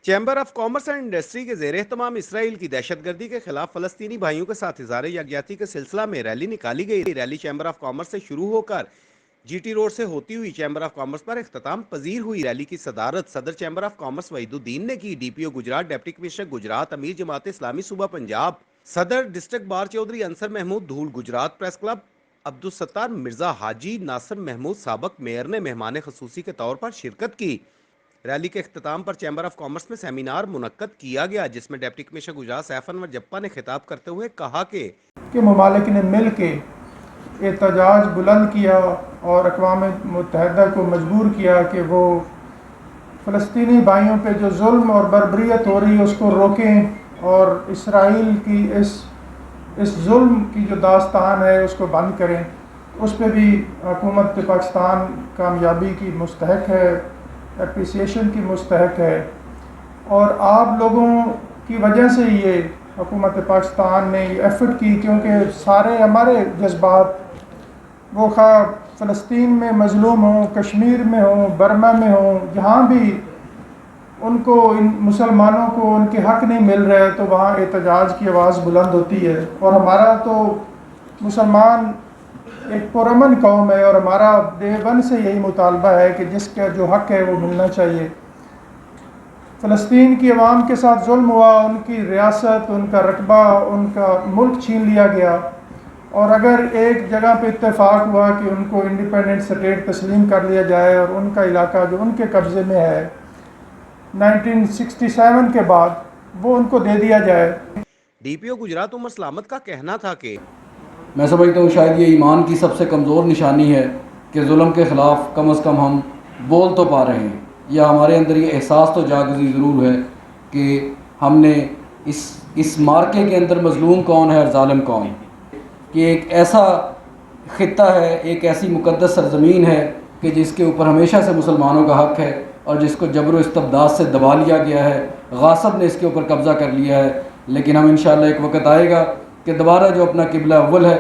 Chamber of commerce and industry के ज़ेर एहतमाम Israel की दहशत गर्दी के खिलाफ फलस्तीनी भाइयों के साथ इज़हार यकजहती के सिलसिला में रैली निकाली गई। रैली चैम्बर ऑफ कॉमर्स से शुरू होकर जीटी रोड से होती हुई चैम्बर ऑफ कॉमर्स पर इख्तिताम पजीर हुई। रैली की सदारत सदर चैम्बर ऑफ कॉमर्स वहीदुद्दीन ने की। DPO Gujarat, deputy commissioner Gujarat, अमीर जमात इस्लामी सूबा पंजाब, सदर डिस्ट्रिक्ट बार चौधरी अंसर महमूद धूल, गुजरात प्रेस क्लब अब्दुल सत्तार मिर्जा, हाजी नासिर महमूद साबक मेयर ने मेहमान खसूसी के तौर पर शिरकत की। रैली के अख्ताम पर चैम्बर ऑफ कॉमर्स में सेमिनार मुनक्कद किया गया, जिसमें डिप्टी कमिश्नर गुजरात सैफ अनवर जप्पा ने खिताब करते हुए कहा कि ममालिक ने मिल के एहतजाज बुलंद किया और अक़वाम मुत्तहिदा को मजबूर किया कि वो फ़लस्तीनी भाइयों पे जो जुल्म और बर्बरियत हो रही है उसको रोकें और इसराइल की इस जुल्म की जो दास्तान है उसको बंद करें। उस पर भी हुकूमत पाकिस्तान कामयाबी की मुस्तहक है, एप्रिसिएशन की मुस्तहक है, और आप लोगों की वजह से ये हुकूमत पाकिस्तान ने ये एफ़र्ट की, क्योंकि सारे हमारे जज्बात वो खा फ़लस्तीन में मज़लूम हों, कश्मीर में हों, बर्मा में हों, जहाँ भी उनको इन मुसलमानों को उनके हक़ नहीं मिल रहे तो वहाँ एहतजाज की आवाज़ बुलंद होती है। और हमारा तो मुसलमान एक पुरअमन कौम है और हमारा डे वन से यही मुतालबा है कि जिसका जो हक़ है वो मिलना चाहिए। फ़लस्तीन की आवाम के साथ जुल्म हुआ, उनकी रियासत, उनका रकबा, उनका मुल्क छीन लिया गया, और अगर एक जगह पे इत्तेफाक हुआ कि उनको इंडिपेंडेंट स्टेट तस्लीम कर लिया जाए और उनका इलाका जो उनके कब्ज़े में है 1967 के बाद वो उनको दे दिया जाए। डीपीओ गुजरात उमर सलामत का कहना था कि मैं समझता हूँ शायद ये ईमान की सबसे कमज़ोर निशानी है कि जुल्म के ख़िलाफ़ कम अज़ कम हम बोल तो पा रहे हैं, या हमारे अंदर ये एहसास तो जागज़ी ज़रूर है कि हमने इस मार्के के अंदर मज़लूम कौन है और ज़ालिम कौन, कि एक ऐसा ख़ित्ता है, एक ऐसी मुक़द्दस सरज़मीन है कि जिसके ऊपर हमेशा से मुसलमानों का हक़ है और जिसको जबर व इस्तबदाद से दबा लिया गया है, गासिब ने इसके ऊपर कब्ज़ा कर लिया है। लेकिन हम इंशाअल्लाह एक वक्त आएगा कि दोबारा जो अपना किबला अव्वल है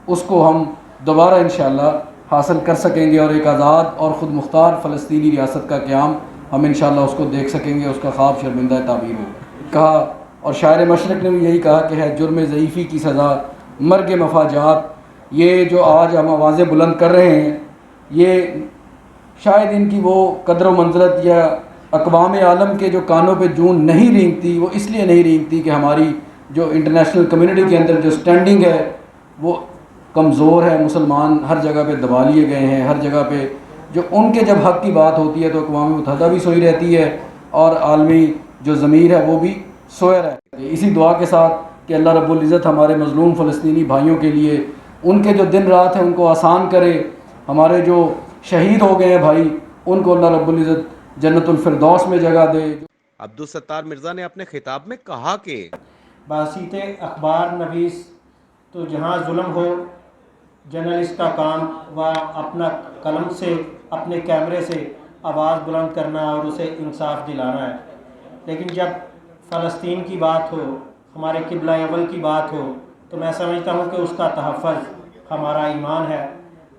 उसको हम दोबारा इंशाअल्लाह हासिल कर सकेंगे और एक आज़ाद और ख़ुद मुख्तार फ़लस्तीनी रियासत का क़याम हम इंशाअल्लाह उसको देख सकेंगे, उसका ख्वाब शर्मिंदा ताबीर होगा कहा। और शायर मशरक़ ने भी यही कहा कि है जुर्म ज़ईफ़ी की सज़ा मर्ग मफाजात। ये जो आज हम आवाज़ें बुलंद कर रहे हैं, ये शायद इनकी वो कदर व मंज़रत या अक़वाम आलम के जो कानों पे जून नहीं रेंगती, वो इसलिए नहीं रेंगती कि हमारी जो इंटरनेशनल कम्युनिटी के अंदर जो स्टैंडिंग है वो कमज़ोर है। मुसलमान हर जगह पे दबा लिए गए हैं, हर जगह पे जो उनके जब हक़ की बात होती है तो अक़वाम मुत्तहिदा भी सोई रहती है और आलमी जो ज़मीर है वो भी सोया रहता है। इसी दुआ के साथ कि अल्लाह रब्बुल इज़्ज़त हमारे मज़लूम फ़लस्तीनी भाइयों के लिए उनके जो दिन रात हैं उनको आसान करे। हमारे जो शहीद हो गए हैं भाई, उनको अल्लाह रब्बुल इज़्ज़त जन्नतुल फिरदौस में जगह दे। अब्दुल सत्तार मिर्ज़ा ने अपने खिताब में कहा कि बासित अखबार नवीस तो जहाँ जुल्म हो, जर्नलिस्ट का काम व अपना कलम से, अपने कैमरे से आवाज़ बुलंद करना और उसे इंसाफ दिलाना है। लेकिन जब फ़लस्तीन की बात हो, हमारे किबला अव्वल की बात हो, तो मैं समझता हूँ कि उसका तहफ़्फ़ुज़ हमारा ईमान है।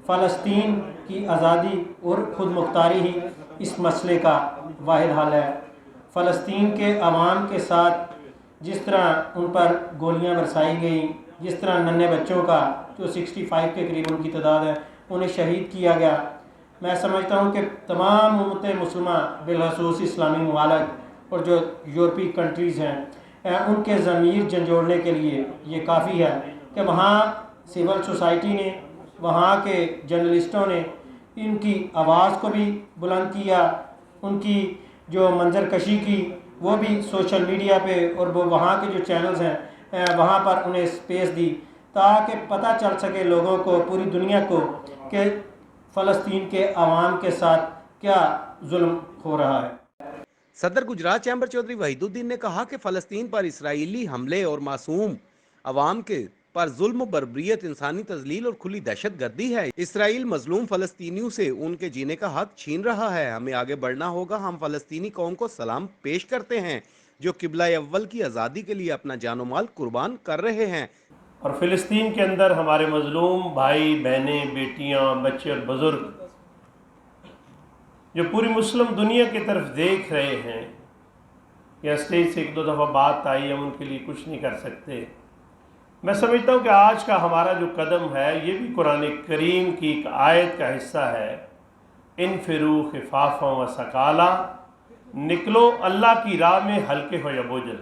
फ़लस्तीन की आज़ादी और ख़ुद मुख्तारी ही इस मसले का वाहिद हल है। फ़लस्तीन के अवाम के साथ जिस तरह उन पर गोलियां बरसाई गई, जिस तरह नन्हे बच्चों का जो 65 के करीब उनकी तादाद है उन्हें शहीद किया गया, मैं समझता हूँ कि तमाम उम्मत मुस्लिमा बिलख़ुसूस इस्लामी ममालिक और जो यूरोपीय कंट्रीज़ हैं उनके ज़मीर झंझोड़ने के लिए ये काफ़ी है कि वहाँ सिविल सोसाइटी ने, वहाँ के जर्नलिस्टों ने इनकी आवाज़ को भी बुलंद किया, उनकी जो मंजर कशी की वो भी सोशल मीडिया पे और वो वहाँ के जो चैनल्स हैं वहाँ पर उन्हें स्पेस दी, ताकि पता चल सके लोगों को, पूरी दुनिया को, कि फ़लस्तीन के अवाम के साथ क्या जुल्म हो रहा है। सदर गुजरात चैम्बर चौधरी वहीदुद्दीन ने कहा कि फ़लस्तीन पर इसराइली हमले और मासूम अवाम के पर जुल्म, बर्बरियत, इंसानी तजलील और खुली दहशत गर्दी है। इसराइल मजलूम फ़लस्तीनियों से उनके जीने का हक छीन रहा है। हमें आगे बढ़ना होगा। हम फ़लस्तीनी कौम को सलाम पेश करते हैं जो किबला अव्वल की आज़ादी के लिए अपना जानो माल कुर्बान कर रहे हैं। और फ़लस्तीन के अंदर हमारे मजलूम भाई बहनें, बेटियां, बच्चे और बुज़ुर्ग जो पूरी मुस्लिम दुनिया की तरफ देख रहे हैं یا اسٹیج سے ایک دو دفعہ بات آئی، ہم ان کے لیے کچھ نہیں کر سکتے۔ میں سمجھتا ہوں کہ آج کا ہمارا جو قدم ہے یہ بھی قرآن کریم کی ایک آیت کا حصہ ہے، انفروا خفافا و ثقالا، نکلو اللہ کی راہ میں ہلکے ہو یا بوجھل۔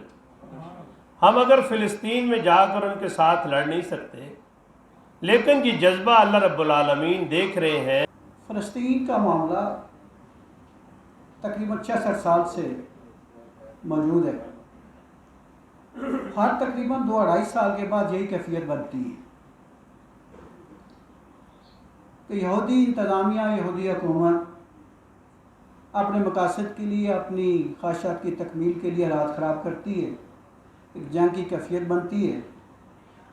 ہم اگر فلسطین میں جا کر ان کے ساتھ لڑ نہیں سکتے، لیکن یہ جذبہ اللہ رب العالمین دیکھ رہے ہیں۔ فلسطین کا معاملہ تقریباً 66 سال سے موجود ہے۔ ہر تقریباً 2-2.5 سال کے بعد یہی کیفیت بنتی ہے کہ یہودی انتظامیہ، یہودی حکومت اپنے مقاصد کے لیے، اپنی خواہشات کی تکمیل کے لیے حالات خراب کرتی ہے، ایک جنگ کی کیفیت بنتی ہے،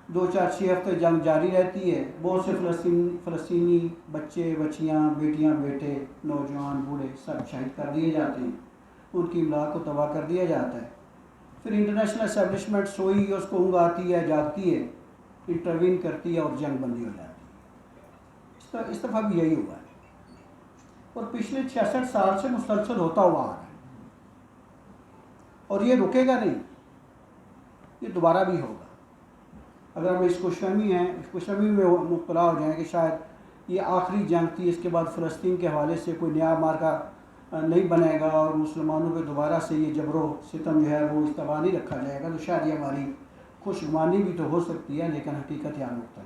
2-4-6 ہفتے جنگ جاری رہتی ہے، بہت سے فلسطینی بچے بچیاں، بیٹیاں بیٹے، نوجوان بوڑھے سب شہید کر دیے جاتے ہیں، ان کی املاک کو تباہ کر دیا جاتا ہے۔ پھر انٹرنیشنل اسٹیبلشمنٹ سوئی اس کو اونگ آتی ہے، جاگتی ہے، انٹروین کرتی ہے اور جنگ بندی ہو جاتی ہے۔ اس دفعہ بھی یہی ہوا ہے اور پچھلے 66 سال سے مسلسل ہوتا ہوا آ رہا ہے اور یہ رکے گا نہیں، یہ دوبارہ بھی ہوگا۔ اگر ہم اس خوشفہمی میں مبتلا ہو جائیں کہ شاید یہ آخری جنگ تھی، اس کے بعد فلسطین کے حوالے سے کوئی نیا مارکا نہیں بنے گا اور مسلمانوں پہ دوبارہ سے یہ جبر و ستم جو ہے وہ استوا نہیں رکھا جائے گا، تو شاید یہ ہماری خوش گمانی بھی تو ہو سکتی ہے، لیکن حقیقت یہاں مختلف ہے۔